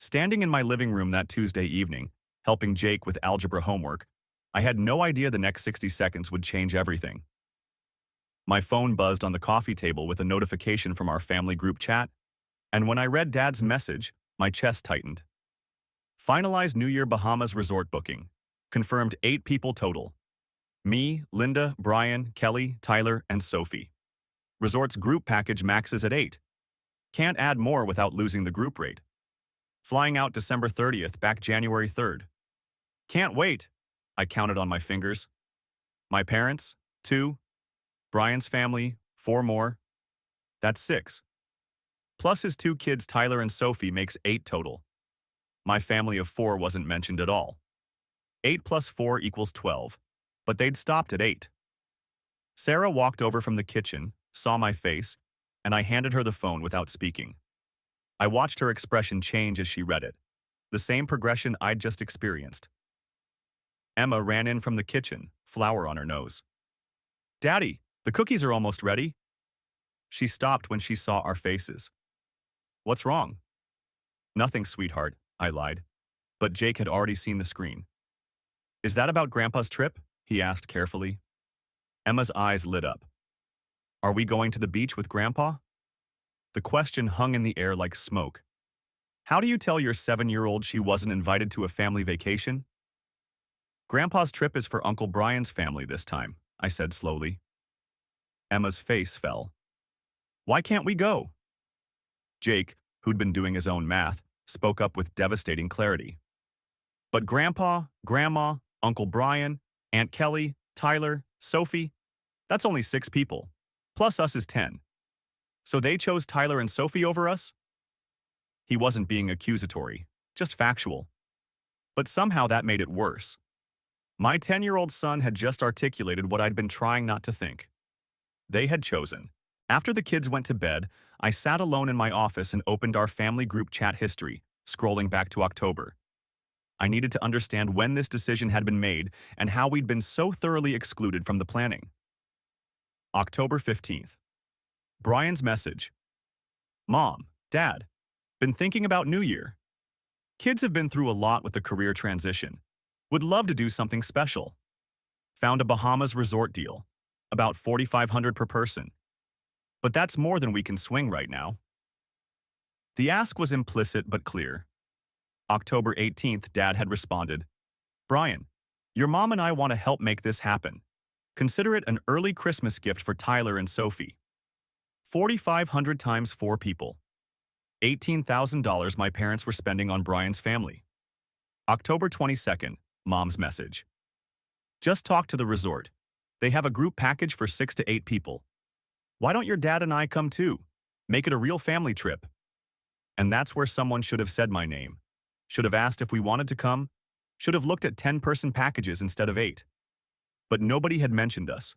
Standing in my living room that Tuesday evening, helping Jake with algebra homework, I had no idea the next 60 seconds would change everything. My phone buzzed on the coffee table with a notification from our family group chat, and when I read Dad's message, my chest tightened. Finalized New Year Bahamas resort booking. Confirmed 8 people total. Me, Linda, Brian, Kelly, Tyler, and Sophie. Resort's group package maxes at 8. Can't add more without losing the group rate. Flying out December 30th, back January 3rd. Can't wait, I counted on my fingers. My parents, 2. Brian's family, 4 more. That's 6. Plus his 2 kids, Tyler and Sophie, makes 8 total. My family of 4 wasn't mentioned at all. 8 plus 4 equals 12, but they'd stopped at 8. Sarah walked over from the kitchen, saw my face, and I handed her the phone without speaking. I watched her expression change as she read it, the same progression I'd just experienced. Emma ran in from the kitchen, flour on her nose. "Daddy, the cookies are almost ready." She stopped when she saw our faces. "What's wrong?" "Nothing, sweetheart," I lied. But Jake had already seen the screen. "Is that about Grandpa's trip?" he asked carefully. Emma's eyes lit up. "Are we going to the beach with Grandpa?" The question hung in the air like smoke. How do you tell your 7-year-old she wasn't invited to a family vacation? "Grandpa's trip is for Uncle Brian's family this time," I said slowly. Emma's face fell. "Why can't we go?" Jake, who'd been doing his own math, spoke up with devastating clarity. "But Grandpa, Grandma, Uncle Brian, Aunt Kelly, Tyler, Sophie, that's only 6 people. Plus us is 10. So they chose Tyler and Sophie over us?" He wasn't being accusatory, just factual. But somehow that made it worse. My 10-year-old son had just articulated what I'd been trying not to think. They had chosen. After the kids went to bed, I sat alone in my office and opened our family group chat history, scrolling back to October. I needed to understand when this decision had been made and how we'd been so thoroughly excluded from the planning. October 15th. Brian's message. "Mom, Dad, been thinking about New Year. Kids have been through a lot with the career transition. Would love to do something special. Found a Bahamas resort deal, about $4,500 per person. But that's more than we can swing right now." The ask was implicit but clear. October 18th, Dad had responded, "Brian, your mom and I want to help make this happen. Consider it an early Christmas gift for Tyler and Sophie. $4,500 times 4 people. $18,000 my parents were spending on Brian's family." October 22nd, Mom's message. "Just talked to the resort. They have a group package for 6 to 8 people. Why don't your dad and I come too? Make it a real family trip." And that's where someone should have said my name. Should have asked if we wanted to come. Should have looked at 10-person packages instead of 8. But nobody had mentioned us.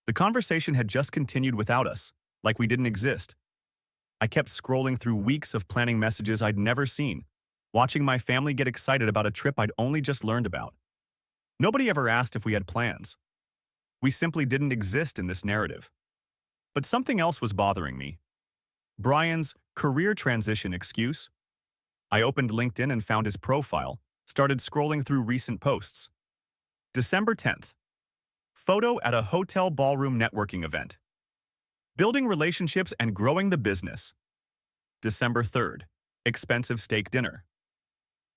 The conversation had just continued without us, like we didn't exist. I kept scrolling through weeks of planning messages I'd never seen, watching my family get excited about a trip I'd only just learned about. Nobody ever asked if we had plans. We simply didn't exist in this narrative. But something else was bothering me. Brian's career transition excuse. I opened LinkedIn and found his profile, started scrolling through recent posts. December 10th. Photo at a hotel ballroom networking event. Building relationships and growing the business. December 3rd. Expensive steak dinner.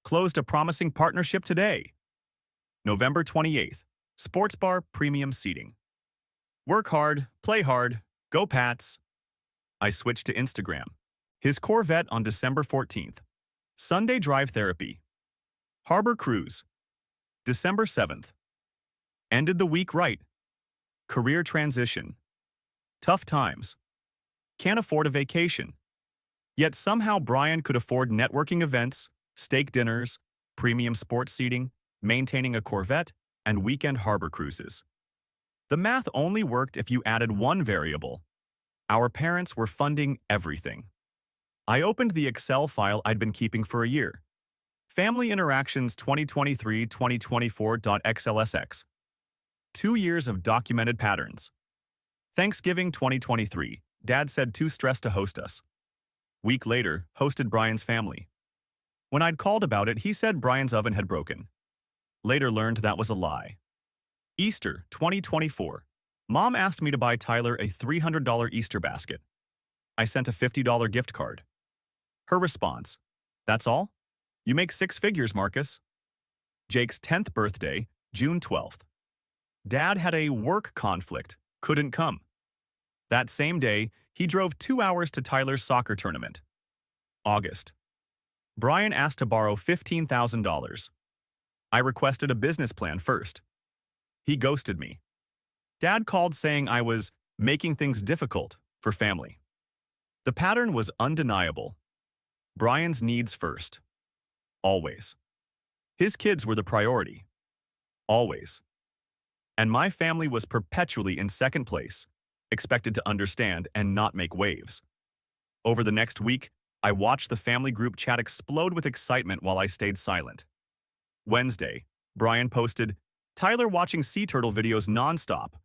Closed a promising partnership today. November 28th. Sports bar premium seating. Work hard, play hard, go Pats. I switched to Instagram. His Corvette on December 14th. Sunday drive therapy. Harbor cruise. December 7th. Ended the week right. Career transition. Tough times. Can't afford a vacation. Yet somehow Brian could afford networking events, steak dinners, premium sports seating, maintaining a Corvette, and weekend harbor cruises. The math only worked if you added one variable. Our parents were funding everything. I opened the Excel file I'd been keeping for a year. Family Interactions 2023-2024.xlsx. 2 years of documented patterns. Thanksgiving 2023. Dad said too stressed to host us. Week later, hosted Brian's family. When I'd called about it, he said Brian's oven had broken. Later learned that was a lie. Easter 2024. Mom asked me to buy Tyler a $300 Easter basket. I sent a $50 gift card. Her response, "That's all? You make six figures, Marcus." Jake's 10th birthday, June 12th. Dad had a work conflict, couldn't come. That same day, he drove 2 hours to Tyler's soccer tournament. August. Brian asked to borrow $15,000. I requested a business plan first. He ghosted me. Dad called saying I was making things difficult for family. The pattern was undeniable. Brian's needs first. Always. His kids were the priority. Always. And my family was perpetually in second place, expected to understand and not make waves. Over the next week, I watched the family group chat explode with excitement while I stayed silent. Wednesday, Brian posted, "Tyler watching sea turtle videos nonstop."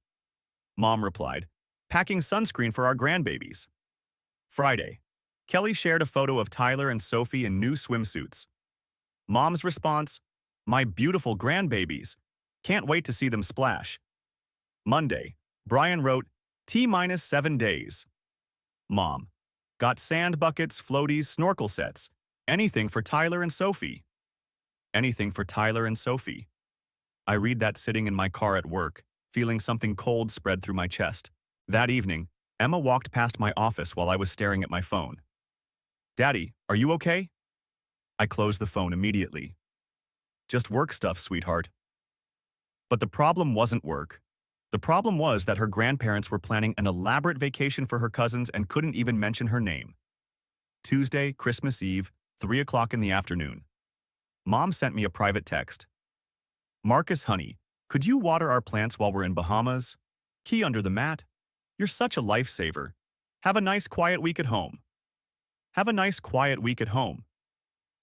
Mom replied, "Packing sunscreen for our grandbabies." Friday, Kelly shared a photo of Tyler and Sophie in new swimsuits. Mom's response, "My beautiful grandbabies. Can't wait to see them splash." Monday, Brian wrote, "T-7 days. Mom, got sand buckets, floaties, snorkel sets. Anything for Tyler and Sophie." Anything for Tyler and Sophie. I read that sitting in my car at work, feeling something cold spread through my chest. That evening, Emma walked past my office while I was staring at my phone. "Daddy, are you okay?" I closed the phone immediately. "Just work stuff, sweetheart." But the problem wasn't work. The problem was that her grandparents were planning an elaborate vacation for her cousins and couldn't even mention her name. Tuesday, Christmas Eve, 3 o'clock in the afternoon. Mom sent me a private text. "Marcus, honey, could you water our plants while we're in Bahamas? Key under the mat? You're such a lifesaver. Have a nice quiet week at home." Have a nice quiet week at home.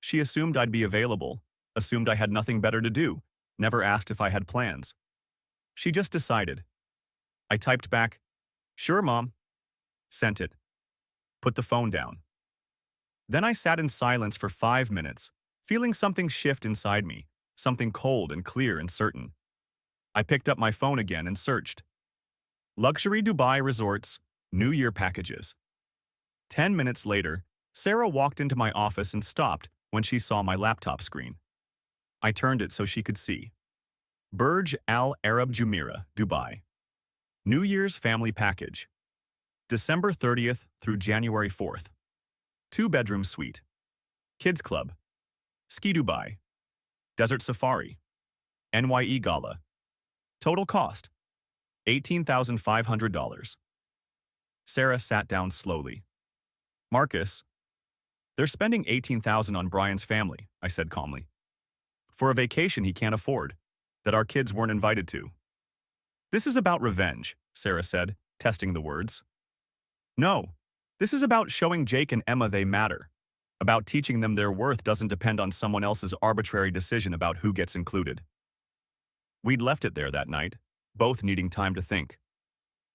She assumed I'd be available, assumed I had nothing better to do, never asked if I had plans. She just decided. I typed back, "Sure, Mom." Sent it. Put the phone down. Then I sat in silence for 5 minutes, feeling something shift inside me, something cold and clear and certain. I picked up my phone again and searched. Luxury Dubai resorts, New Year packages. 10 minutes later, Sarah walked into my office and stopped when she saw my laptop screen. I turned it so she could see. Burj Al Arab Jumeirah, Dubai. New Year's family package. December 30th through January 4th. 2-bedroom suite. Kids Club. Ski Dubai. Desert Safari. NYE Gala. Total cost, $18,500. Sarah sat down slowly. "Marcus, they're spending $18,000 on Brian's family," I said calmly. "For a vacation he can't afford, that our kids weren't invited to." "This is about revenge," Sarah said, testing the words. "No, this is about showing Jake and Emma they matter, about teaching them their worth doesn't depend on someone else's arbitrary decision about who gets included." We'd left it there that night, both needing time to think.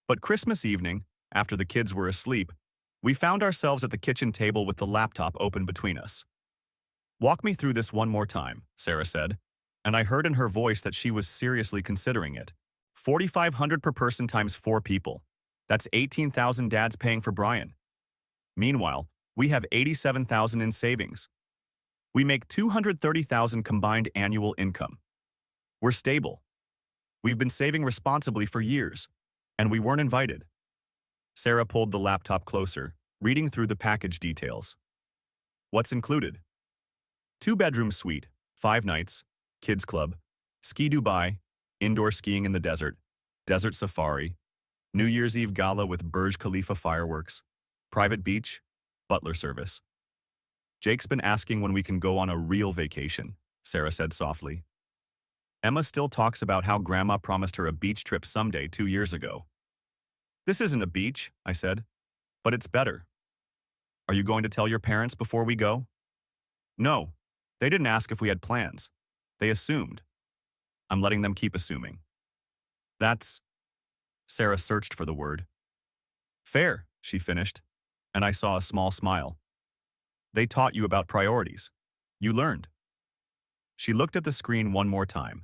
But Christmas evening, after the kids were asleep, we found ourselves at the kitchen table with the laptop open between us. "Walk me through this one more time," Sarah said, and I heard in her voice that she was seriously considering it. $4,500 per person times 4 people. That's 18,000 Dad's paying for Brian. Meanwhile, we have 87,000 in savings. We make 230,000 combined annual income. We're stable. We've been saving responsibly for years, and we weren't invited. Sarah pulled the laptop closer, reading through the package details. What's included? 2-bedroom suite, 5 nights, kids club, ski Dubai, indoor skiing in the desert, desert safari, New Year's Eve gala with Burj Khalifa fireworks, private beach, butler service. Jake's been asking when we can go on a real vacation, Sarah said softly. Emma still talks about how Grandma promised her a beach trip someday 2 years ago. This isn't a beach, I said, but it's better. Are you going to tell your parents before we go? No, they didn't ask if we had plans. They assumed. I'm letting them keep assuming. That's... Sarah searched for the word. Fair, she finished, and I saw a small smile. They taught you about priorities. You learned. She looked at the screen one more time.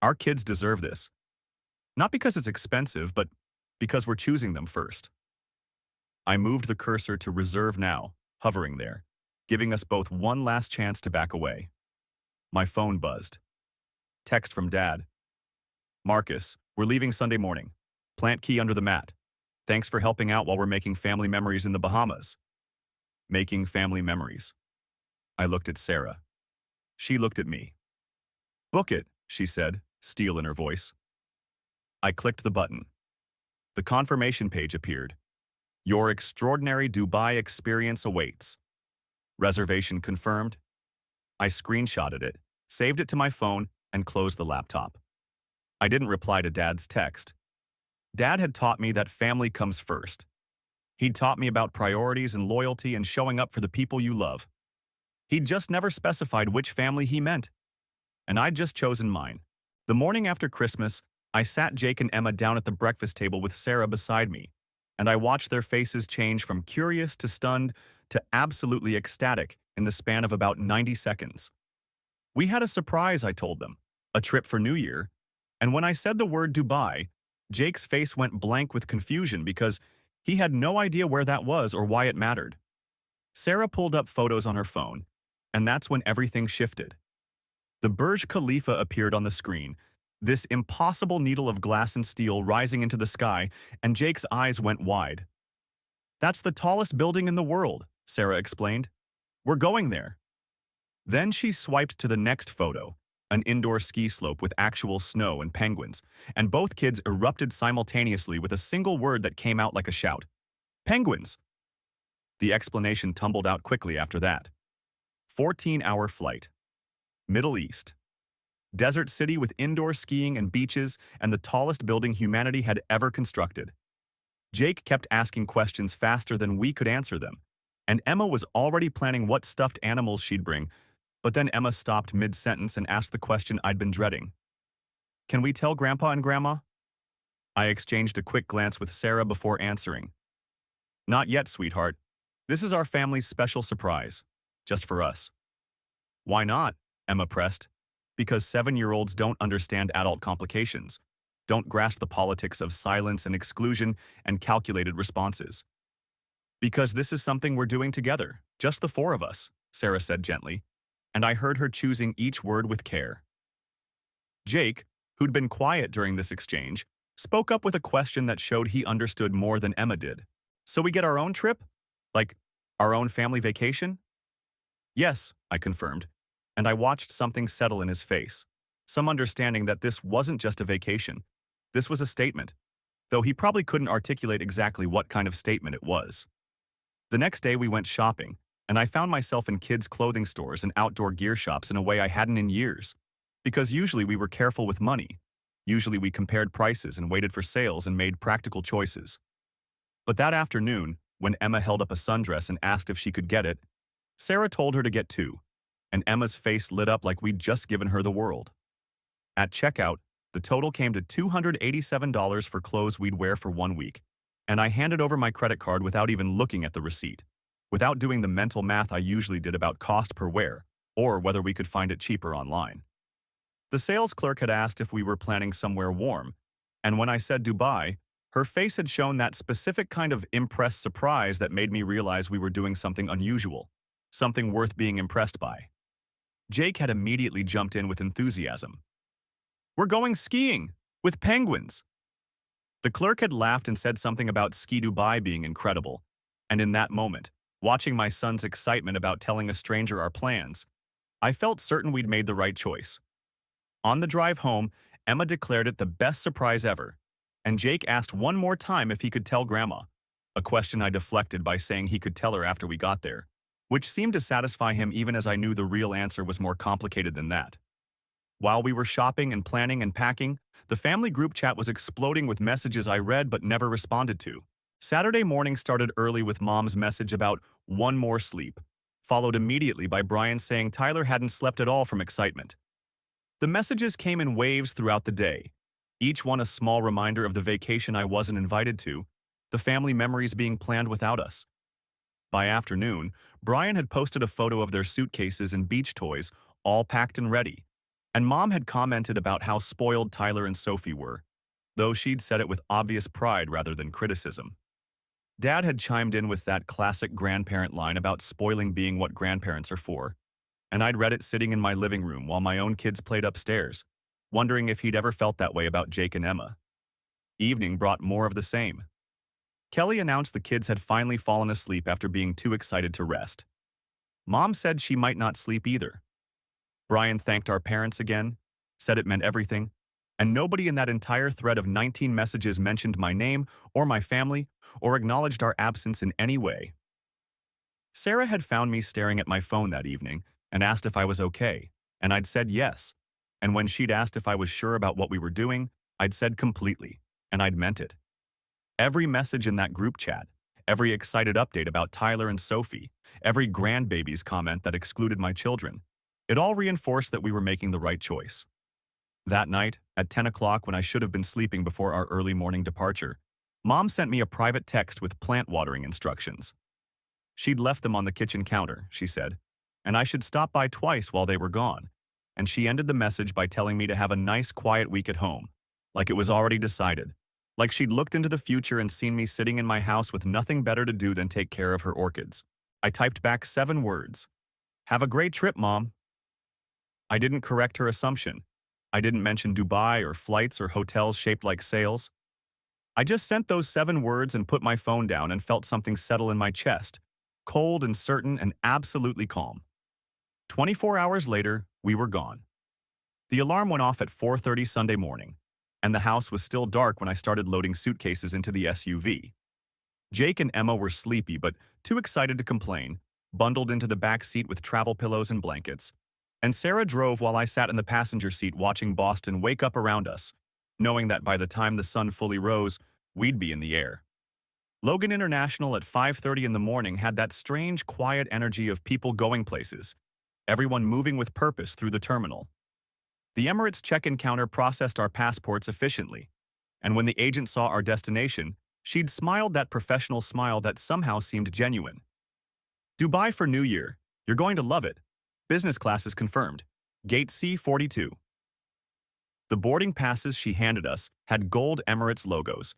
Our kids deserve this. Not because it's expensive, but because we're choosing them first. I moved the cursor to reserve now, hovering there, giving us both one last chance to back away. My phone buzzed. Text from Dad. Marcus, we're leaving Sunday morning. Plant key under the mat. Thanks for helping out while we're making family memories in the Bahamas. Making family memories. I looked at Sarah. She looked at me. Book it, she said, steel in her voice. I clicked the button. The confirmation page appeared. Your extraordinary Dubai experience awaits. Reservation confirmed. I screenshotted it, saved it to my phone, and closed the laptop. I didn't reply to Dad's text. Dad had taught me that family comes first. He'd taught me about priorities and loyalty and showing up for the people you love. He'd just never specified which family he meant. And I'd just chosen mine. The morning after Christmas, I sat Jake and Emma down at the breakfast table with Sarah beside me, and I watched their faces change from curious to stunned to absolutely ecstatic in the span of about 90 seconds. We had a surprise, I told them, a trip for New Year, and when I said the word Dubai, Jake's face went blank with confusion because he had no idea where that was or why it mattered. Sarah pulled up photos on her phone, and that's when everything shifted. The Burj Khalifa appeared on the screen, this impossible needle of glass and steel rising into the sky, and Jake's eyes went wide. That's the tallest building in the world, Sarah explained. We're going there. Then she swiped to the next photo, an indoor ski slope with actual snow and penguins, and both kids erupted simultaneously with a single word that came out like a shout. Penguins! The explanation tumbled out quickly after that. 14-hour flight. Middle East. Desert city with indoor skiing and beaches and the tallest building humanity had ever constructed. Jake kept asking questions faster than we could answer them, and Emma was already planning what stuffed animals she'd bring, but then Emma stopped mid-sentence and asked the question I'd been dreading. Can we tell Grandpa and Grandma? I exchanged a quick glance with Sarah before answering. Not yet, sweetheart. This is our family's special surprise, just for us. Why not? Emma pressed. Because 7-year-olds don't understand adult complications, don't grasp the politics of silence and exclusion and calculated responses. Because this is something we're doing together, just the four of us, Sarah said gently, and I heard her choosing each word with care. Jake, who'd been quiet during this exchange, spoke up with a question that showed he understood more than Emma did. So we get our own trip? Like, our own family vacation? Yes, I confirmed, and I watched something settle in his face, some understanding that this wasn't just a vacation. This was a statement, though he probably couldn't articulate exactly what kind of statement it was. The next day we went shopping, and I found myself in kids' clothing stores and outdoor gear shops in a way I hadn't in years, because usually we were careful with money. Usually we compared prices and waited for sales and made practical choices. But that afternoon, when Emma held up a sundress and asked if she could get it, Sarah told her to get two, and Emma's face lit up like we'd just given her the world. At checkout, the total came to $287 for clothes we'd wear for 1 week, and I handed over my credit card without even looking at the receipt, without doing the mental math I usually did about cost per wear, or whether we could find it cheaper online. The sales clerk had asked if we were planning somewhere warm, and when I said Dubai, her face had shown that specific kind of impressed surprise that made me realize we were doing something unusual, something worth being impressed by. Jake had immediately jumped in with enthusiasm. We're going skiing, with penguins. The clerk had laughed and said something about Ski Dubai being incredible, and in that moment, watching my son's excitement about telling a stranger our plans, I felt certain we'd made the right choice. On the drive home, Emma declared it the best surprise ever, and Jake asked one more time if he could tell Grandma, a question I deflected by saying he could tell her after we got there, which seemed to satisfy him even as I knew the real answer was more complicated than that. While we were shopping and planning and packing, the family group chat was exploding with messages I read but never responded to. Saturday morning started early with Mom's message about one more sleep, followed immediately by Brian saying Tyler hadn't slept at all from excitement. The messages came in waves throughout the day, each one a small reminder of the vacation I wasn't invited to, the family memories being planned without us. By afternoon, Brian had posted a photo of their suitcases and beach toys, all packed and ready. And Mom had commented about how spoiled Tyler and Sophie were, though she'd said it with obvious pride rather than criticism. Dad had chimed in with that classic grandparent line about spoiling being what grandparents are for, and I'd read it sitting in my living room while my own kids played upstairs, wondering if he'd ever felt that way about Jake and Emma. Evening brought more of the same. Kelly announced the kids had finally fallen asleep after being too excited to rest. Mom said she might not sleep either. Brian thanked our parents again, said it meant everything, and nobody in that entire thread of 19 messages mentioned my name or my family or acknowledged our absence in any way. Sarah had found me staring at my phone that evening and asked if I was okay, and I'd said yes. And when she'd asked if I was sure about what we were doing, I'd said completely, and I'd meant it. Every message in that group chat, every excited update about Tyler and Sophie, every grandbaby's comment that excluded my children, it all reinforced that we were making the right choice. That night, at 10 o'clock when I should have been sleeping before our early morning departure, Mom sent me a private text with plant watering instructions. She'd left them on the kitchen counter, she said, and I should stop by twice while they were gone. And she ended the message by telling me to have a nice, quiet week at home, like it was already decided, like she'd looked into the future and seen me sitting in my house with nothing better to do than take care of her orchids. I typed back 7 words. Have a great trip, Mom. I didn't correct her assumption. I didn't mention Dubai or flights or hotels shaped like sails. I just sent those 7 words and put my phone down and felt something settle in my chest, cold and certain and absolutely calm. 24 hours later, we were gone. The alarm went off at 4:30 Sunday morning, and the house was still dark when I started loading suitcases into the SUV. Jake and Emma were sleepy but too excited to complain, bundled into the back seat with travel pillows and blankets, and Sarah drove while I sat in the passenger seat watching Boston wake up around us, knowing that by the time the sun fully rose, we'd be in the air. Logan International at 5:30 in the morning had that strange, quiet energy of people going places, everyone moving with purpose through the terminal. The Emirates check-in counter processed our passports efficiently, and when the agent saw our destination, she'd smiled that professional smile that somehow seemed genuine. Dubai for New Year. You're going to love it. Business class is confirmed. Gate C42. The boarding passes she handed us had gold Emirates logos,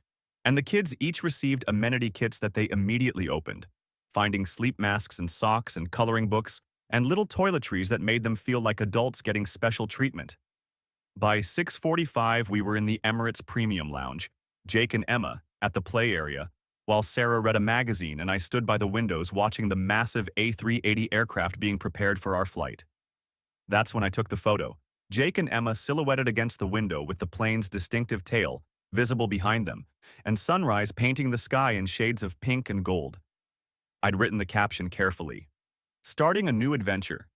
and the kids each received amenity kits that they immediately opened, finding sleep masks and socks and coloring books and little toiletries that made them feel like adults getting special treatment. By 6:45, we were in the Emirates Premium Lounge, Jake and Emma at the play area, while Sarah read a magazine and I stood by the windows watching the massive A380 aircraft being prepared for our flight. That's when I took the photo, Jake and Emma silhouetted against the window with the plane's distinctive tail visible behind them, and sunrise painting the sky in shades of pink and gold. I'd written the caption carefully. Starting a new adventure.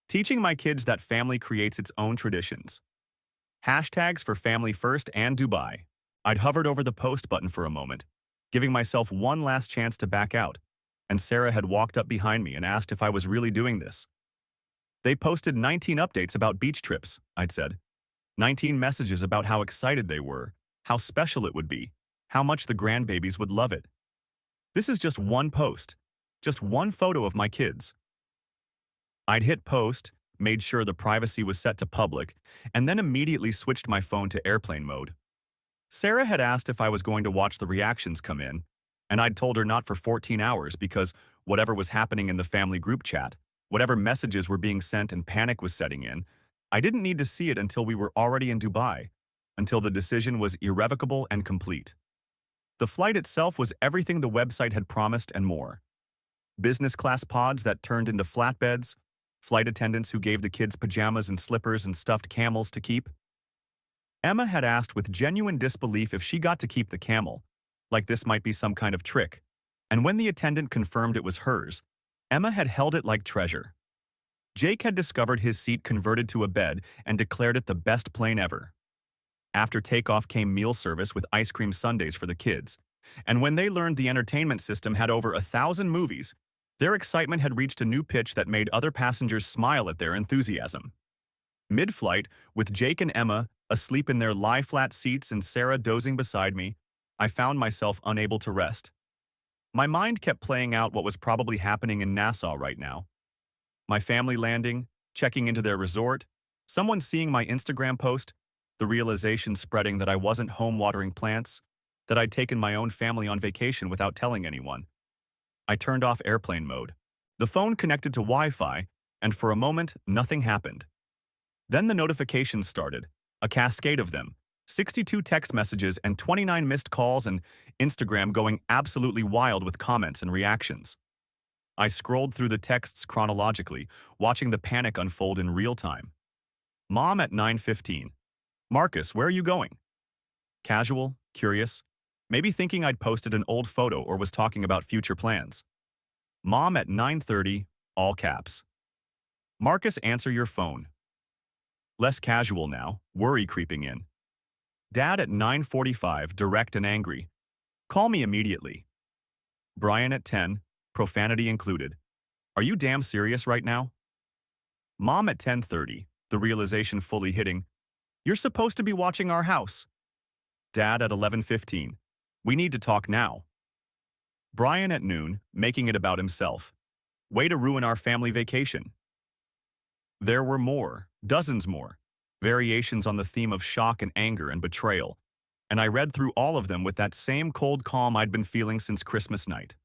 Teaching my kids that family creates its own traditions. Hashtags for Family First and Dubai. I'd hovered over the post button for a moment, giving myself one last chance to back out, and Sarah had walked up behind me and asked if I was really doing this. They posted 19 updates about beach trips, I'd said. 19 messages about how excited they were, how special it would be, how much the grandbabies would love it. This is just one post, just one photo of my kids. I'd hit post, made sure the privacy was set to public, and then immediately switched my phone to airplane mode. Sarah had asked if I was going to watch the reactions come in, and I'd told her not for 14 hours because whatever was happening in the family group chat, whatever messages were being sent and panic was setting in, I didn't need to see it until we were already in Dubai, until the decision was irrevocable and complete. The flight itself was everything the website had promised and more. Business class pods that turned into flatbeds, flight attendants who gave the kids pajamas and slippers and stuffed camels to keep. Emma had asked with genuine disbelief if she got to keep the camel, like this might be some kind of trick, and when the attendant confirmed it was hers, Emma had held it like treasure. Jake had discovered his seat converted to a bed and declared it the best plane ever. After takeoff came meal service with ice cream sundaes for the kids, and when they learned the entertainment system had over 1,000 movies, their excitement had reached a new pitch that made other passengers smile at their enthusiasm. Mid-flight, with Jake and Emma asleep in their lie-flat seats and Sarah dozing beside me, I found myself unable to rest. My mind kept playing out what was probably happening in Nassau right now. My family landing, checking into their resort, someone seeing my Instagram post, the realization spreading that I wasn't home watering plants, that I'd taken my own family on vacation without telling anyone. I turned off airplane mode. The phone connected to Wi-Fi, and for a moment, nothing happened. Then the notifications started, a cascade of them, 62 text messages and 29 missed calls, and Instagram going absolutely wild with comments and reactions. I scrolled through the texts chronologically, watching the panic unfold in real time. Mom at 9:15. Marcus, where are you going? Casual, curious, maybe thinking I'd posted an old photo or was talking about future plans. Mom at 9:30, all caps. Marcus, answer your phone. Less casual now, worry creeping in. Dad at 9:45, direct and angry. Call me immediately. Brian at 10, profanity included. Are you damn serious right now? Mom at 10:30, the realization fully hitting. You're supposed to be watching our house. Dad at 11:15. We need to talk now. Brian at noon, making it about himself. Way to ruin our family vacation. There were more, dozens more, variations on the theme of shock and anger and betrayal, and I read through all of them with that same cold calm I'd been feeling since Christmas night.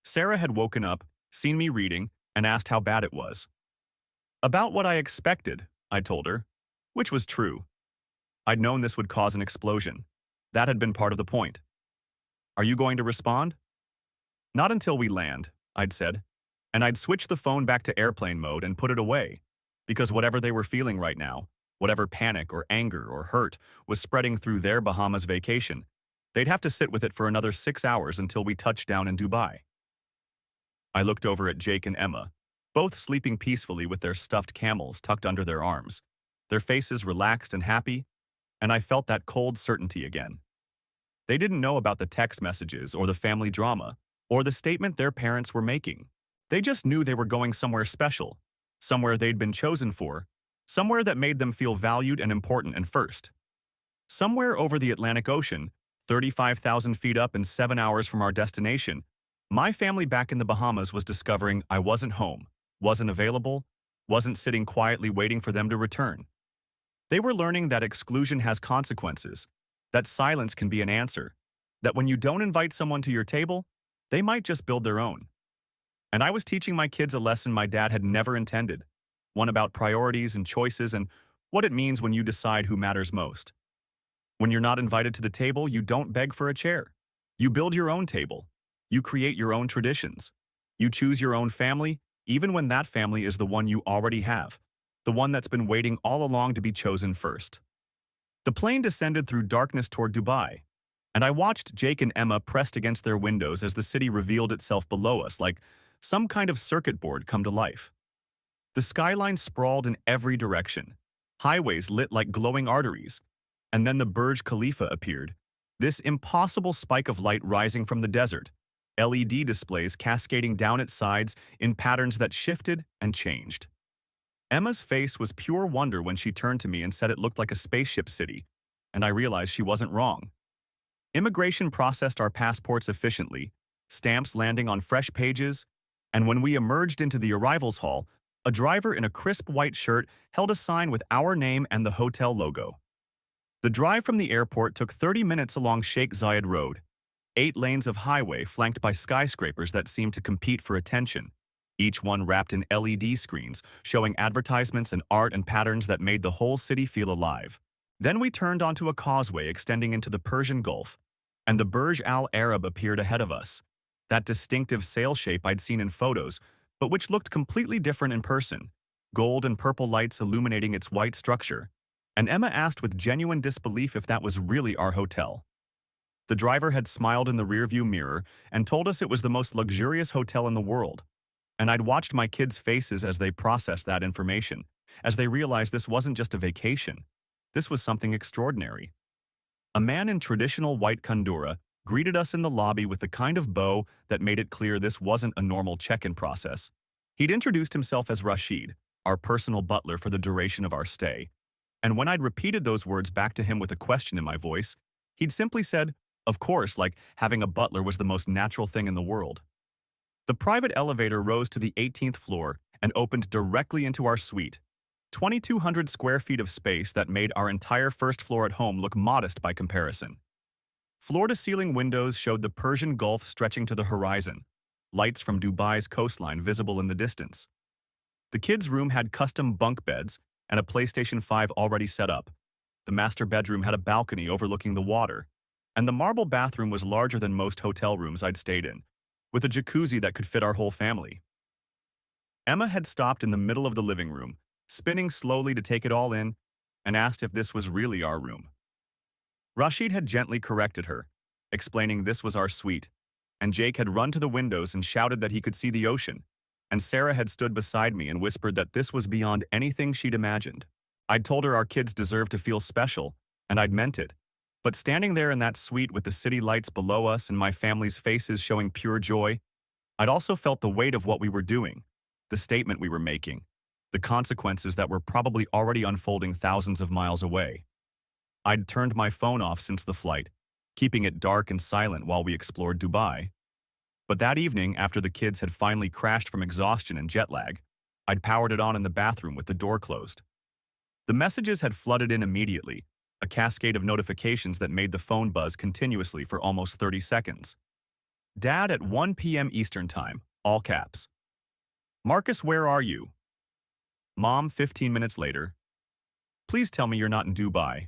Sarah had woken up, seen me reading, and asked how bad it was. About what I expected, I told her, which was true. I'd known this would cause an explosion. That had been part of the point. Are you going to respond? Not until we land, I'd said, and I'd switch the phone back to airplane mode and put it away, because whatever they were feeling right now, whatever panic or anger or hurt was spreading through their Bahamas vacation, they'd have to sit with it for another 6 hours until we touched down in Dubai. I looked over at Jake and Emma, both sleeping peacefully with their stuffed camels tucked under their arms, their faces relaxed and happy, and I felt that cold certainty again. They didn't know about the text messages or the family drama or the statement their parents were making. They just knew they were going somewhere special, somewhere they'd been chosen for, somewhere that made them feel valued and important and first. Somewhere over the Atlantic Ocean, 35,000 feet up and 7 hours from our destination, my family back in the Bahamas was discovering I wasn't home, wasn't available, wasn't sitting quietly waiting for them to return. They were learning that exclusion has consequences, that silence can be an answer, that when you don't invite someone to your table, they might just build their own. And I was teaching my kids a lesson my dad had never intended, one about priorities and choices and what it means when you decide who matters most. When you're not invited to the table, you don't beg for a chair. You build your own table. You create your own traditions. You choose your own family, even when that family is the one you already have, the one that's been waiting all along to be chosen first. The plane descended through darkness toward Dubai, and I watched Jake and Emma pressed against their windows as the city revealed itself below us like some kind of circuit board come to life. The skyline sprawled in every direction, highways lit like glowing arteries, and then the Burj Khalifa appeared, this impossible spike of light rising from the desert, LED displays cascading down its sides in patterns that shifted and changed. Emma's face was pure wonder when she turned to me and said it looked like a spaceship city, and I realized she wasn't wrong. Immigration processed our passports efficiently, stamps landing on fresh pages, and when we emerged into the arrivals hall, a driver in a crisp white shirt held a sign with our name and the hotel logo. The drive from the airport took 30 minutes along Sheikh Zayed Road, 8 lanes of highway flanked by skyscrapers that seemed to compete for attention, each one wrapped in LED screens showing advertisements and art and patterns that made the whole city feel alive. Then we turned onto a causeway extending into the Persian Gulf, and the Burj Al Arab appeared ahead of us, that distinctive sail shape I'd seen in photos, but which looked completely different in person, gold and purple lights illuminating its white structure, and Emma asked with genuine disbelief if that was really our hotel. The driver had smiled in the rearview mirror and told us it was the most luxurious hotel in the world, and I'd watched my kids' faces as they processed that information, as they realized this wasn't just a vacation. This was something extraordinary. A man in traditional white kandura greeted us in the lobby with the kind of bow that made it clear this wasn't a normal check-in process. He'd introduced himself as Rashid, our personal butler for the duration of our stay, and when I'd repeated those words back to him with a question in my voice, he'd simply said, Of course, like having a butler was the most natural thing in the world. The private elevator rose to the 18th floor and opened directly into our suite. 2,200 square feet of space that made our entire first floor at home look modest by comparison. Floor-to-ceiling windows showed the Persian Gulf stretching to the horizon, lights from Dubai's coastline visible in the distance. The kids' room had custom bunk beds and a PlayStation 5 already set up. The master bedroom had a balcony overlooking the water, and the marble bathroom was larger than most hotel rooms I'd stayed in, with a jacuzzi that could fit our whole family. Emma had stopped in the middle of the living room, spinning slowly to take it all in, and asked if this was really our room. Rashid had gently corrected her, explaining this was our suite, and Jake had run to the windows and shouted that he could see the ocean, and Sarah had stood beside me and whispered that this was beyond anything she'd imagined. I'd told her our kids deserved to feel special, and I'd meant it. But standing there in that suite with the city lights below us and my family's faces showing pure joy, I'd also felt the weight of what we were doing, the statement we were making, the consequences that were probably already unfolding thousands of miles away. I'd turned my phone off since the flight, keeping it dark and silent while we explored Dubai. But that evening, after the kids had finally crashed from exhaustion and jet lag, I'd powered it on in the bathroom with the door closed. The messages had flooded in immediately, a cascade of notifications that made the phone buzz continuously for almost 30 seconds. Dad at 1 p.m. Eastern Time, all caps. Marcus, where are you? Mom, 15 minutes later. Please tell me you're not in Dubai.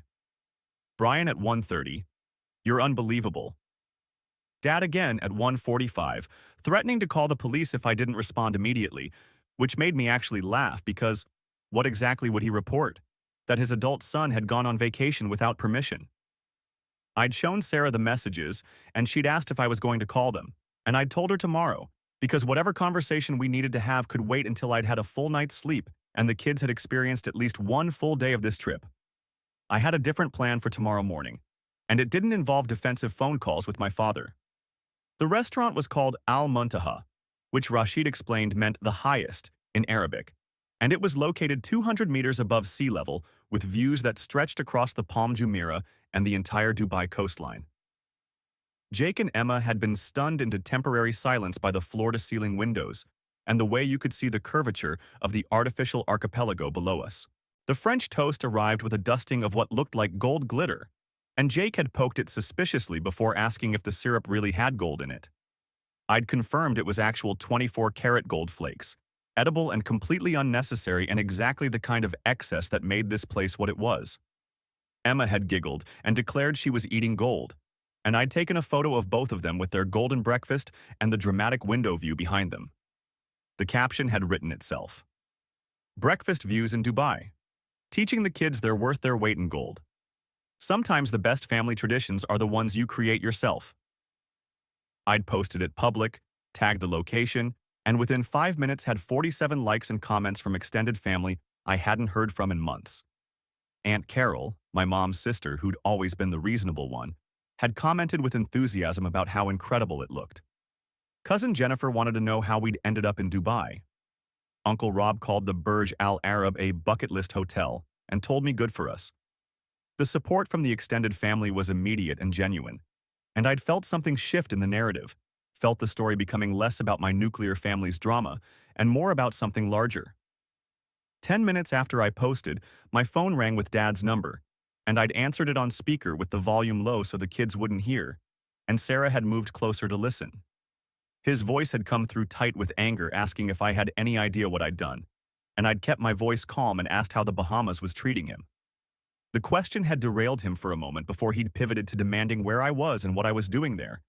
Brian at 1:30. You're unbelievable. Dad again at 1:45, threatening to call the police if I didn't respond immediately, which made me actually laugh because what exactly would he report? That his adult son had gone on vacation without permission. I'd shown Sarah the messages, and she'd asked if I was going to call them, and I'd told her tomorrow, because whatever conversation we needed to have could wait until I'd had a full night's sleep and the kids had experienced at least one full day of this trip. I had a different plan for tomorrow morning, and it didn't involve defensive phone calls with my father. The restaurant was called Al Muntaha, which Rashid explained meant the highest in Arabic, and it was located 200 meters above sea level with views that stretched across the Palm Jumeirah and the entire Dubai coastline. Jake and Emma had been stunned into temporary silence by the floor-to-ceiling windows and the way you could see the curvature of the artificial archipelago below us. The French toast arrived with a dusting of what looked like gold glitter, and Jake had poked it suspiciously before asking if the syrup really had gold in it. I'd confirmed it was actual 24-karat gold flakes, edible and completely unnecessary and exactly the kind of excess that made this place what it was. Emma had giggled and declared she was eating gold, and I'd taken a photo of both of them with their golden breakfast and the dramatic window view behind them. The caption had written itself. Breakfast views in Dubai. Teaching the kids they're worth their weight in gold. Sometimes the best family traditions are the ones you create yourself. I'd posted it public, tagged the location, and within 5 minutes had 47 likes and comments from extended family I hadn't heard from in months. Aunt Carol, my mom's sister who'd always been the reasonable one, had commented with enthusiasm about how incredible it looked. Cousin Jennifer wanted to know how we'd ended up in Dubai. Uncle Rob called the Burj Al Arab a bucket list hotel and told me good for us. The support from the extended family was immediate and genuine, and I'd felt something shift in the narrative, felt the story becoming less about my nuclear family's drama and more about something larger. 10 minutes after I posted, my phone rang with Dad's number, and I'd answered it on speaker with the volume low so the kids wouldn't hear, and Sarah had moved closer to listen. His voice had come through tight with anger, asking if I had any idea what I'd done, and I'd kept my voice calm and asked how the Bahamas was treating him. The question had derailed him for a moment before he'd pivoted to demanding where I was and what I was doing there,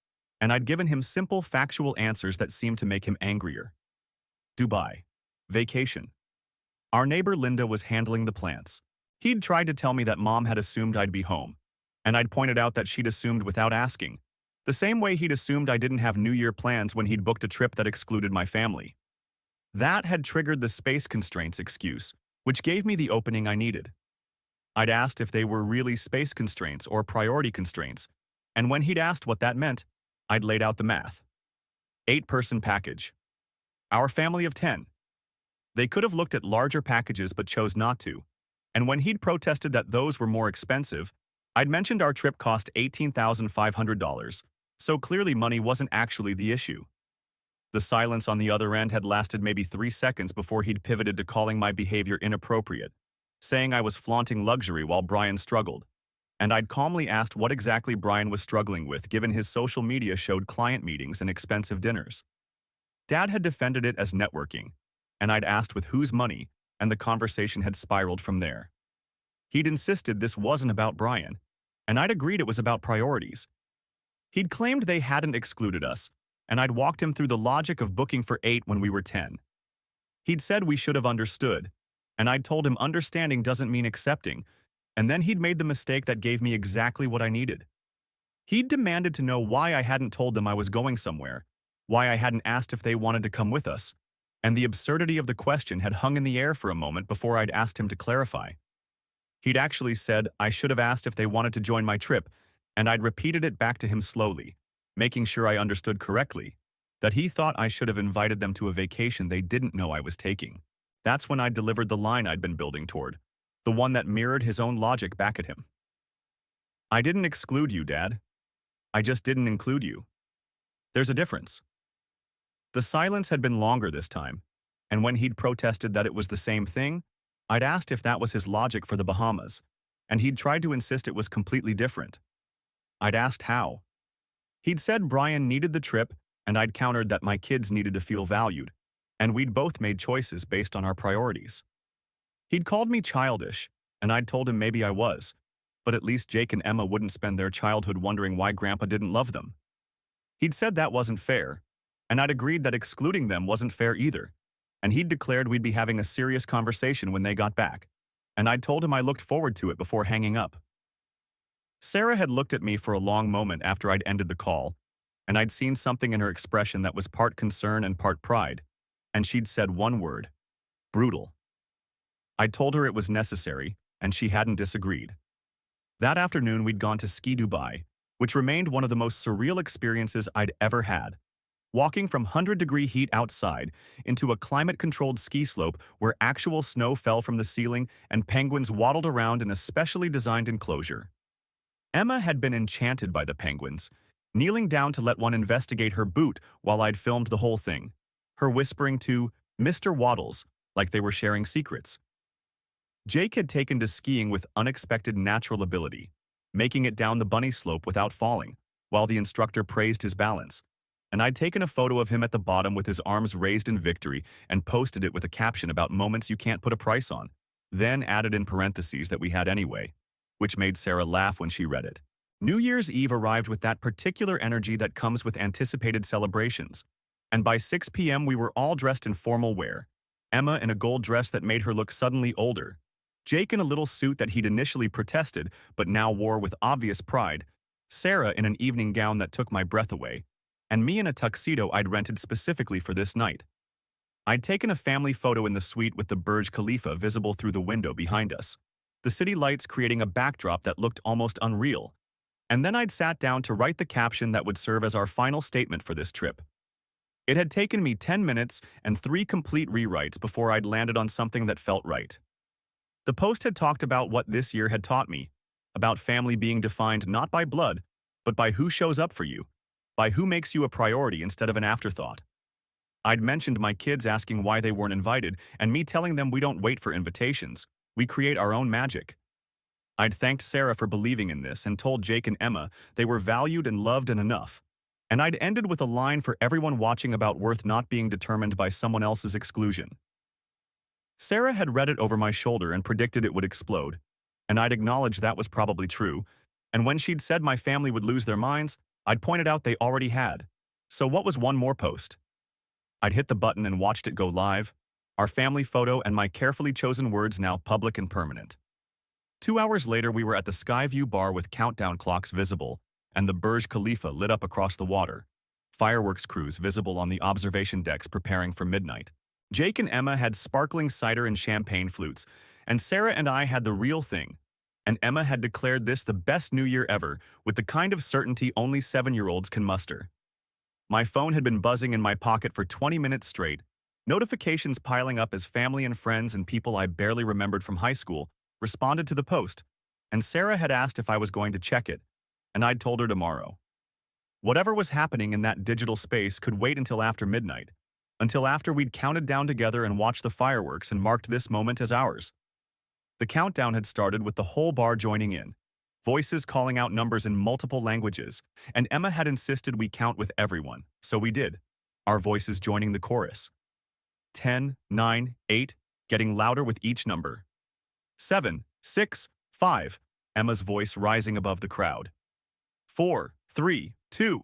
and I'd given him simple, factual answers that seemed to make him angrier. Dubai. Vacation. Our neighbor Linda was handling the plants. He'd tried to tell me that Mom had assumed I'd be home, and I'd pointed out that she'd assumed without asking, the same way he'd assumed I didn't have New Year plans when he'd booked a trip that excluded my family. That had triggered the space constraints excuse, which gave me the opening I needed. I'd asked if they were really space constraints or priority constraints, and when he'd asked what that meant, I'd laid out the math. 8-person package. Our family of 10. They could have looked at larger packages but chose not to, and when he'd protested that those were more expensive, I'd mentioned our trip cost $18,500, so clearly money wasn't actually the issue. The silence on the other end had lasted maybe 3 seconds before he'd pivoted to calling my behavior inappropriate, saying I was flaunting luxury while Brian struggled. And I'd calmly asked what exactly Brian was struggling with given his social media showed client meetings and expensive dinners. Dad had defended it as networking, and I'd asked with whose money, and the conversation had spiraled from there. He'd insisted this wasn't about Brian, and I'd agreed it was about priorities. He'd claimed they hadn't excluded us, and I'd walked him through the logic of booking for 8 when we were 10. He'd said we should have understood, and I'd told him understanding doesn't mean accepting, and then he'd made the mistake that gave me exactly what I needed. He'd demanded to know why I hadn't told them I was going somewhere, why I hadn't asked if they wanted to come with us, and the absurdity of the question had hung in the air for a moment before I'd asked him to clarify. He'd actually said I should have asked if they wanted to join my trip, and I'd repeated it back to him slowly, making sure I understood correctly, that he thought I should have invited them to a vacation they didn't know I was taking. That's when I delivered the line I'd been building toward, the one that mirrored his own logic back at him. I didn't exclude you, Dad. I just didn't include you. There's a difference. The silence had been longer this time, and when he'd protested that it was the same thing, I'd asked if that was his logic for the Bahamas, and he'd tried to insist it was completely different. I'd asked how. He'd said Brian needed the trip, and I'd countered that my kids needed to feel valued, and we'd both made choices based on our priorities. He'd called me childish, and I'd told him maybe I was, but at least Jake and Emma wouldn't spend their childhood wondering why Grandpa didn't love them. He'd said that wasn't fair, and I'd agreed that excluding them wasn't fair either, and he'd declared we'd be having a serious conversation when they got back, and I'd told him I looked forward to it before hanging up. Sarah had looked at me for a long moment after I'd ended the call, and I'd seen something in her expression that was part concern and part pride, and she'd said one word: brutal. I'd told her it was necessary, and she hadn't disagreed. That afternoon we'd gone to Ski Dubai, which remained one of the most surreal experiences I'd ever had. Walking from 100-degree heat outside into a climate-controlled ski slope where actual snow fell from the ceiling and penguins waddled around in a specially designed enclosure. Emma had been enchanted by the penguins, kneeling down to let one investigate her boot while I'd filmed the whole thing, her whispering to Mr. Waddles like they were sharing secrets. Jake had taken to skiing with unexpected natural ability, making it down the bunny slope without falling, while the instructor praised his balance. And I'd taken a photo of him at the bottom with his arms raised in victory and posted it with a caption about moments you can't put a price on, then added in parentheses that we had anyway, which made Sarah laugh when she read it. New Year's Eve arrived with that particular energy that comes with anticipated celebrations, and by 6 p.m. we were all dressed in formal wear, Emma in a gold dress that made her look suddenly older, Jake in a little suit that he'd initially protested but now wore with obvious pride, Sarah in an evening gown that took my breath away, and me in a tuxedo I'd rented specifically for this night. I'd taken a family photo in the suite with the Burj Khalifa visible through the window behind us, the city lights creating a backdrop that looked almost unreal, and then I'd sat down to write the caption that would serve as our final statement for this trip. It had taken me 10 minutes and 3 complete rewrites before I'd landed on something that felt right. The post had talked about what this year had taught me, about family being defined not by blood, but by who shows up for you, by who makes you a priority instead of an afterthought. I'd mentioned my kids asking why they weren't invited, and me telling them we don't wait for invitations, we create our own magic. I'd thanked Sarah for believing in this and told Jake and Emma they were valued and loved and enough. And I'd ended with a line for everyone watching about worth not being determined by someone else's exclusion. Sarah had read it over my shoulder and predicted it would explode, and I'd acknowledged that was probably true, and when she'd said my family would lose their minds, I'd pointed out they already had. So what was one more post? I'd hit the button and watched it go live, our family photo and my carefully chosen words now public and permanent. 2 hours later we were at the Skyview bar with countdown clocks visible, and the Burj Khalifa lit up across the water, fireworks crews visible on the observation decks preparing for midnight. Jake and Emma had sparkling cider and champagne flutes, and Sarah and I had the real thing. And Emma had declared this the best New Year ever, with the kind of certainty only 7-year-olds can muster. My phone had been buzzing in my pocket for 20 minutes straight, notifications piling up as family and friends and people I barely remembered from high school responded to the post, and Sarah had asked if I was going to check it, and I'd told her tomorrow. Whatever was happening in that digital space could wait until after midnight, until after we'd counted down together and watched the fireworks and marked this moment as ours. The countdown had started with the whole bar joining in, voices calling out numbers in multiple languages, and Emma had insisted we count with everyone, so we did, our voices joining the chorus. 10, 9, 8, getting louder with each number. 7, 6, 5, Emma's voice rising above the crowd. 4, 3, 2.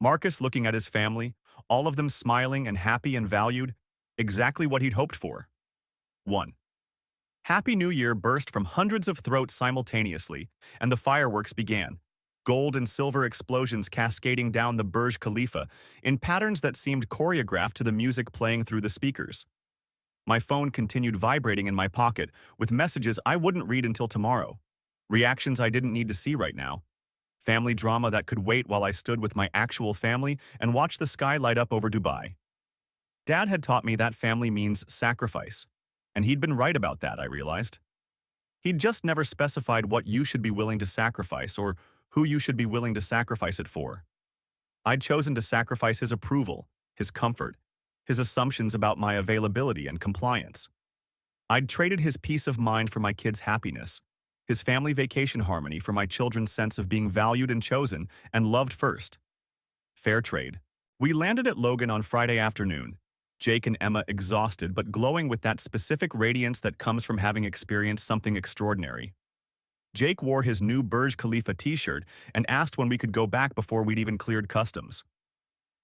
Marcus looking at his family, all of them smiling and happy and valued, exactly what he'd hoped for. 1. Happy New Year burst from hundreds of throats simultaneously, and the fireworks began, gold and silver explosions cascading down the Burj Khalifa in patterns that seemed choreographed to the music playing through the speakers. My phone continued vibrating in my pocket with messages I wouldn't read until tomorrow, reactions I didn't need to see right now, family drama that could wait while I stood with my actual family and watched the sky light up over Dubai. Dad had taught me that family means sacrifice, and he'd been right about that, I realized. He'd just never specified what you should be willing to sacrifice or who you should be willing to sacrifice it for. I'd chosen to sacrifice his approval, his comfort, his assumptions about my availability and compliance. I'd traded his peace of mind for my kids' happiness, his family vacation harmony for my children's sense of being valued and chosen and loved first. Fair trade. We landed at Logan on Friday afternoon, Jake and Emma exhausted but glowing with that specific radiance that comes from having experienced something extraordinary. Jake wore his new Burj Khalifa t-shirt and asked when we could go back before we'd even cleared customs.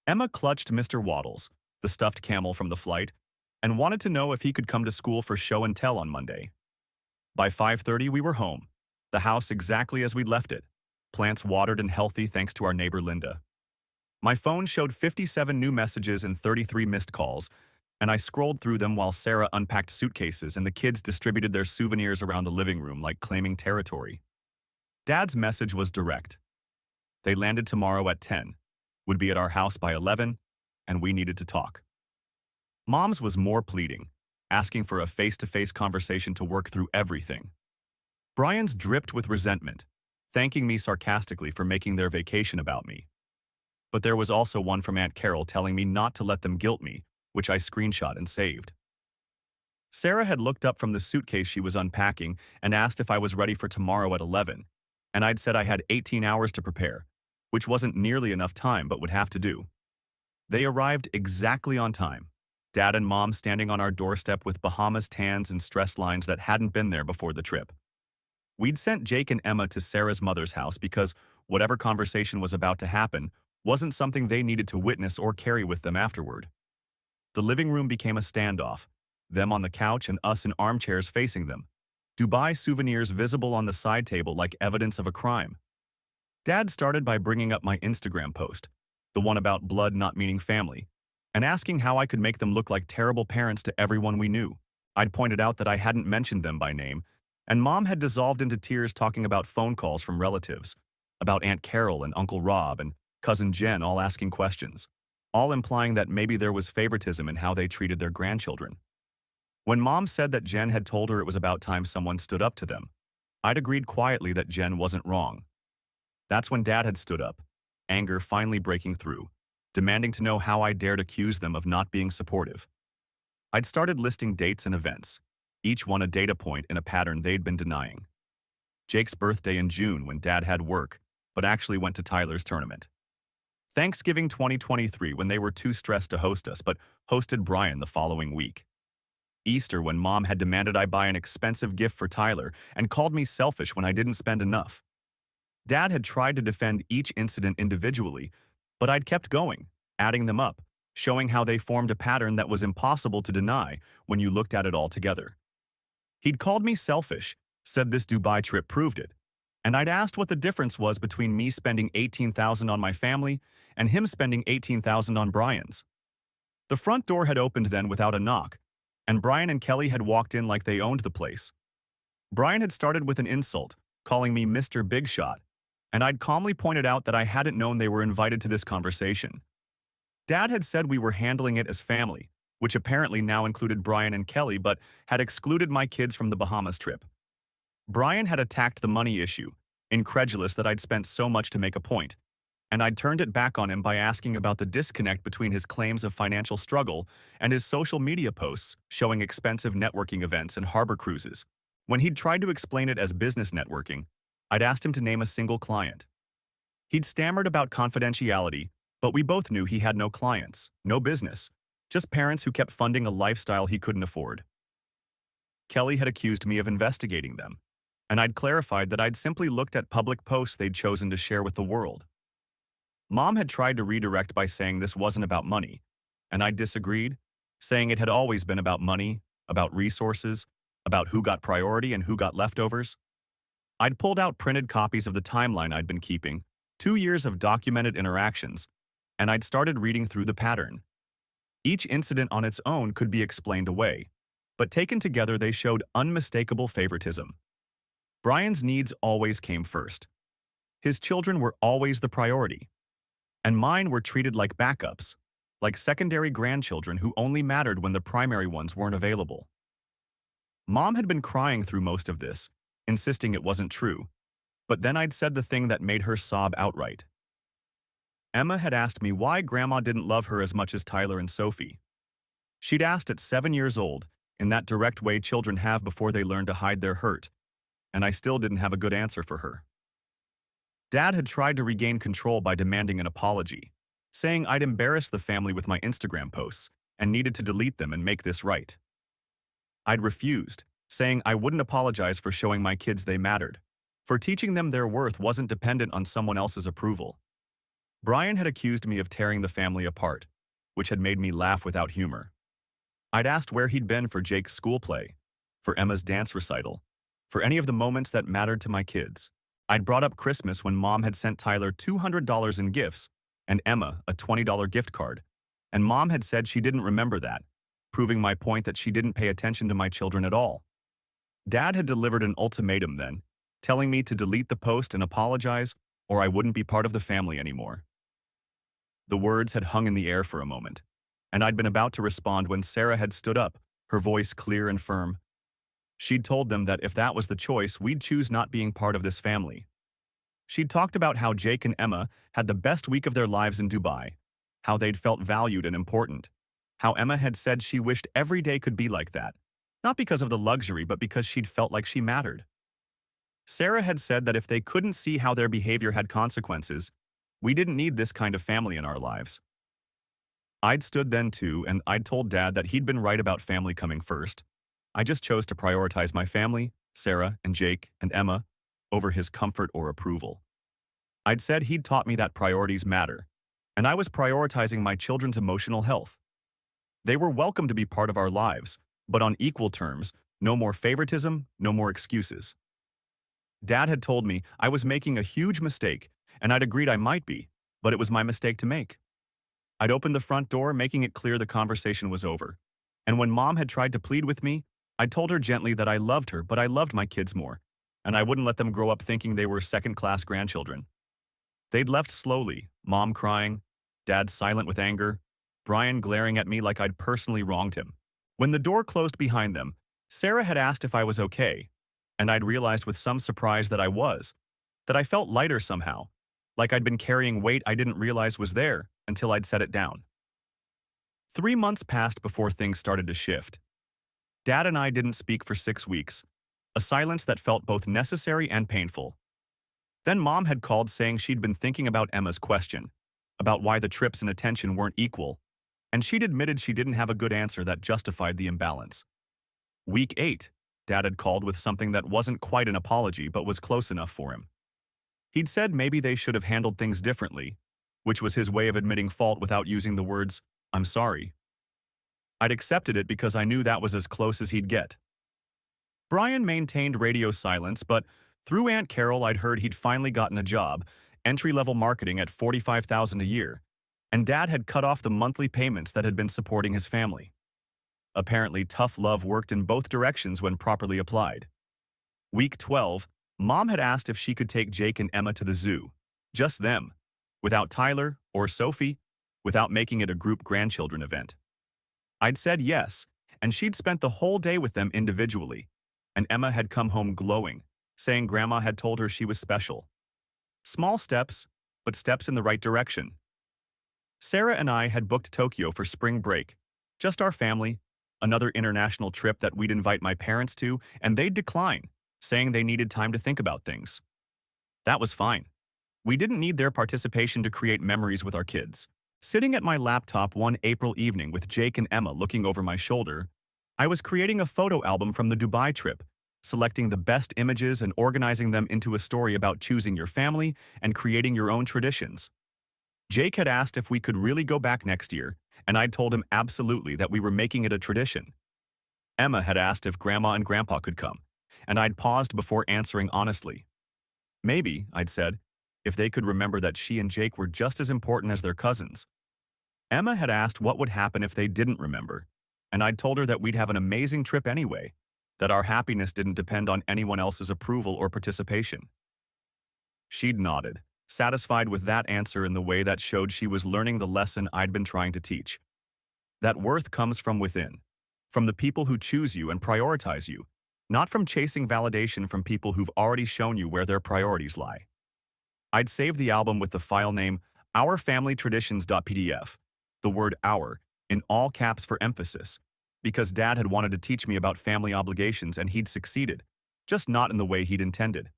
Emma clutched Mr. Waddles, the stuffed camel from the flight, and wanted to know if he could come to school for show and tell on Monday. By 5:30 we were home, the house exactly as we'd left it, plants watered and healthy thanks to our neighbor Linda. My phone showed 57 new messages and 33 missed calls, and I scrolled through them while Sarah unpacked suitcases and the kids distributed their souvenirs around the living room like claiming territory. Dad's message was direct. They landed tomorrow at 10, would be at our house by 11, and we needed to talk. Mom's was more pleading, asking for a face-to-face conversation to work through everything. Brian's dripped with resentment, thanking me sarcastically for making their vacation about me. But there was also one from Aunt Carol telling me not to let them guilt me, which I screenshot and saved. Sarah had looked up from the suitcase she was unpacking and asked if I was ready for tomorrow at 11, and I'd said I had 18 hours to prepare, which wasn't nearly enough time but would have to do. They arrived exactly on time, Dad and Mom standing on our doorstep with Bahamas tans and stress lines that hadn't been there before the trip. We'd sent Jake and Emma to Sarah's mother's house because whatever conversation was about to happen wasn't something they needed to witness or carry with them afterward. The living room became a standoff, them on the couch and us in armchairs facing them, Dubai souvenirs visible on the side table like evidence of a crime. Dad started by bringing up my Instagram post, the one about blood not meaning family, and asking how I could make them look like terrible parents to everyone we knew. I'd pointed out that I hadn't mentioned them by name, and Mom had dissolved into tears talking about phone calls from relatives, about Aunt Carol and Uncle Rob and Cousin Jen all asking questions, all implying that maybe there was favoritism in how they treated their grandchildren. When Mom said that Jen had told her it was about time someone stood up to them, I'd agreed quietly that Jen wasn't wrong. That's when Dad had stood up, anger finally breaking through, demanding to know how I dared accuse them of not being supportive. I'd started listing dates and events, each one a data point in a pattern they'd been denying. Jake's birthday in June when Dad had work, but actually went to Tyler's tournament. Thanksgiving 2023 when they were too stressed to host us, but hosted Brian the following week. Easter when Mom had demanded I buy an expensive gift for Tyler and called me selfish when I didn't spend enough. Dad had tried to defend each incident individually, but I'd kept going, adding them up, showing how they formed a pattern that was impossible to deny when you looked at it all together. He'd called me selfish, said this Dubai trip proved it, and I'd asked what the difference was between me spending $18,000 on my family and him spending $18,000 on Brian's. The front door had opened then without a knock, and Brian and Kelly had walked in like they owned the place. Brian had started with an insult, calling me Mr. Big Shot, and I'd calmly pointed out that I hadn't known they were invited to this conversation. Dad had said we were handling it as family, which apparently now included Brian and Kelly but had excluded my kids from the Bahamas trip. Brian had attacked the money issue, incredulous that I'd spent so much to make a point, and I'd turned it back on him by asking about the disconnect between his claims of financial struggle and his social media posts showing expensive networking events and harbor cruises. When he'd tried to explain it as business networking, I'd asked him to name a single client. He'd stammered about confidentiality, but we both knew he had no clients, no business, just parents who kept funding a lifestyle he couldn't afford. Kelly had accused me of investigating them, and I'd clarified that I'd simply looked at public posts they'd chosen to share with the world. Mom had tried to redirect by saying this wasn't about money, and I disagreed, saying it had always been about money, about resources, about who got priority and who got leftovers. I'd pulled out printed copies of the timeline I'd been keeping, 2 years of documented interactions, and I'd started reading through the pattern. Each incident on its own could be explained away, but taken together they showed unmistakable favoritism. Brian's needs always came first. His children were always the priority, and mine were treated like backups, like secondary grandchildren who only mattered when the primary ones weren't available. Mom had been crying through most of this, insisting it wasn't true, but then I'd said the thing that made her sob outright. Emma had asked me why Grandma didn't love her as much as Tyler and Sophie. She'd asked at 7 years old, in that direct way children have before they learn to hide their hurt, and I still didn't have a good answer for her. Dad had tried to regain control by demanding an apology, saying I'd embarrassed the family with my Instagram posts and needed to delete them and make this right. I'd refused, saying I wouldn't apologize for showing my kids they mattered, for teaching them their worth wasn't dependent on someone else's approval. Brian had accused me of tearing the family apart, which had made me laugh without humor. I'd asked where he'd been for Jake's school play, for Emma's dance recital, for any of the moments that mattered to my kids. I'd brought up Christmas when Mom had sent Tyler $200 in gifts and Emma a $20 gift card, and Mom had said she didn't remember that, proving my point that she didn't pay attention to my children at all. Dad had delivered an ultimatum then, telling me to delete the post and apologize, or I wouldn't be part of the family anymore. The words had hung in the air for a moment, and I'd been about to respond when Sarah had stood up, her voice clear and firm. She'd told them that if that was the choice, we'd choose not being part of this family. She'd talked about how Jake and Emma had the best week of their lives in Dubai, how they'd felt valued and important, how Emma had said she wished every day could be like that, not because of the luxury but because she'd felt like she mattered. Sarah had said that if they couldn't see how their behavior had consequences, we didn't need this kind of family in our lives. I'd stood then too, and I'd told Dad that he'd been right about family coming first. I just chose to prioritize my family, Sarah and Jake and Emma, over his comfort or approval. I'd said he'd taught me that priorities matter, and I was prioritizing my children's emotional health. They were welcome to be part of our lives, but on equal terms, no more favoritism, no more excuses. Dad had told me I was making a huge mistake, and I'd agreed I might be, but it was my mistake to make. I'd opened the front door, making it clear the conversation was over. And when Mom had tried to plead with me, I told her gently that I loved her, but I loved my kids more, and I wouldn't let them grow up thinking they were second-class grandchildren. They'd left slowly, Mom crying, Dad silent with anger, Brian glaring at me like I'd personally wronged him. When the door closed behind them, Sarah had asked if I was okay, and I'd realized with some surprise that I was, that I felt lighter somehow, like I'd been carrying weight I didn't realize was there until I'd set it down. 3 months passed before things started to shift. Dad and I didn't speak for 6 weeks, a silence that felt both necessary and painful. Then Mom had called saying she'd been thinking about Emma's question, about why the trips and attention weren't equal, and she'd admitted she didn't have a good answer that justified the imbalance. Week 8, Dad had called with something that wasn't quite an apology but was close enough for him. He'd said maybe they should have handled things differently, which was his way of admitting fault without using the words, "I'm sorry." I'd accepted it because I knew that was as close as he'd get. Brian maintained radio silence, but through Aunt Carol I'd heard he'd finally gotten a job, entry-level marketing at $45,000 a year, and Dad had cut off the monthly payments that had been supporting his family. Apparently, tough love worked in both directions when properly applied. Week 12, Mom had asked if she could take Jake and Emma to the zoo, just them, without Tyler or Sophie, without making it a group grandchildren event. I'd said yes, and she'd spent the whole day with them individually, and Emma had come home glowing, saying Grandma had told her she was special. Small steps, but steps in the right direction. Sarah and I had booked Tokyo for spring break. Just our family, another international trip that we'd invite my parents to, and they'd decline, saying they needed time to think about things. That was fine. We didn't need their participation to create memories with our kids. Sitting at my laptop one April evening with Jake and Emma looking over my shoulder, I was creating a photo album from the Dubai trip, selecting the best images and organizing them into a story about choosing your family and creating your own traditions. Jake had asked if we could really go back next year, and I'd told him absolutely that we were making it a tradition. Emma had asked if Grandma and Grandpa could come, and I'd paused before answering honestly. Maybe, I'd said, if they could remember that she and Jake were just as important as their cousins. Emma had asked what would happen if they didn't remember, and I'd told her that we'd have an amazing trip anyway, that our happiness didn't depend on anyone else's approval or participation. She'd nodded, satisfied with that answer in the way that showed she was learning the lesson I'd been trying to teach. That worth comes from within, from the people who choose you and prioritize you, not from chasing validation from people who've already shown you where their priorities lie. I'd saved the album with the file name ourfamilytraditions.pdf, the word our, in all caps for emphasis, because Dad had wanted to teach me about family obligations and he'd succeeded, just not in the way he'd intended.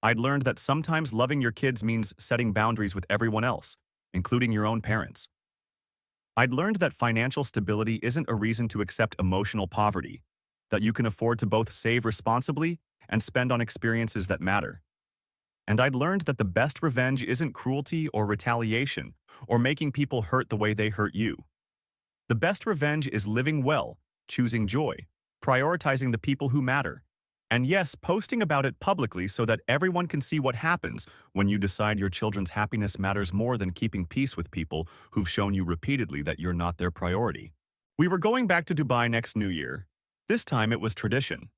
I'd learned that sometimes loving your kids means setting boundaries with everyone else, including your own parents. I'd learned that financial stability isn't a reason to accept emotional poverty, that you can afford to both save responsibly and spend on experiences that matter. And I'd learned that the best revenge isn't cruelty or retaliation or making people hurt the way they hurt you. The best revenge is living well, choosing joy, prioritizing the people who matter, and yes, posting about it publicly so that everyone can see what happens when you decide your children's happiness matters more than keeping peace with people who've shown you repeatedly that you're not their priority. We were going back to Dubai next New Year. This time it was tradition.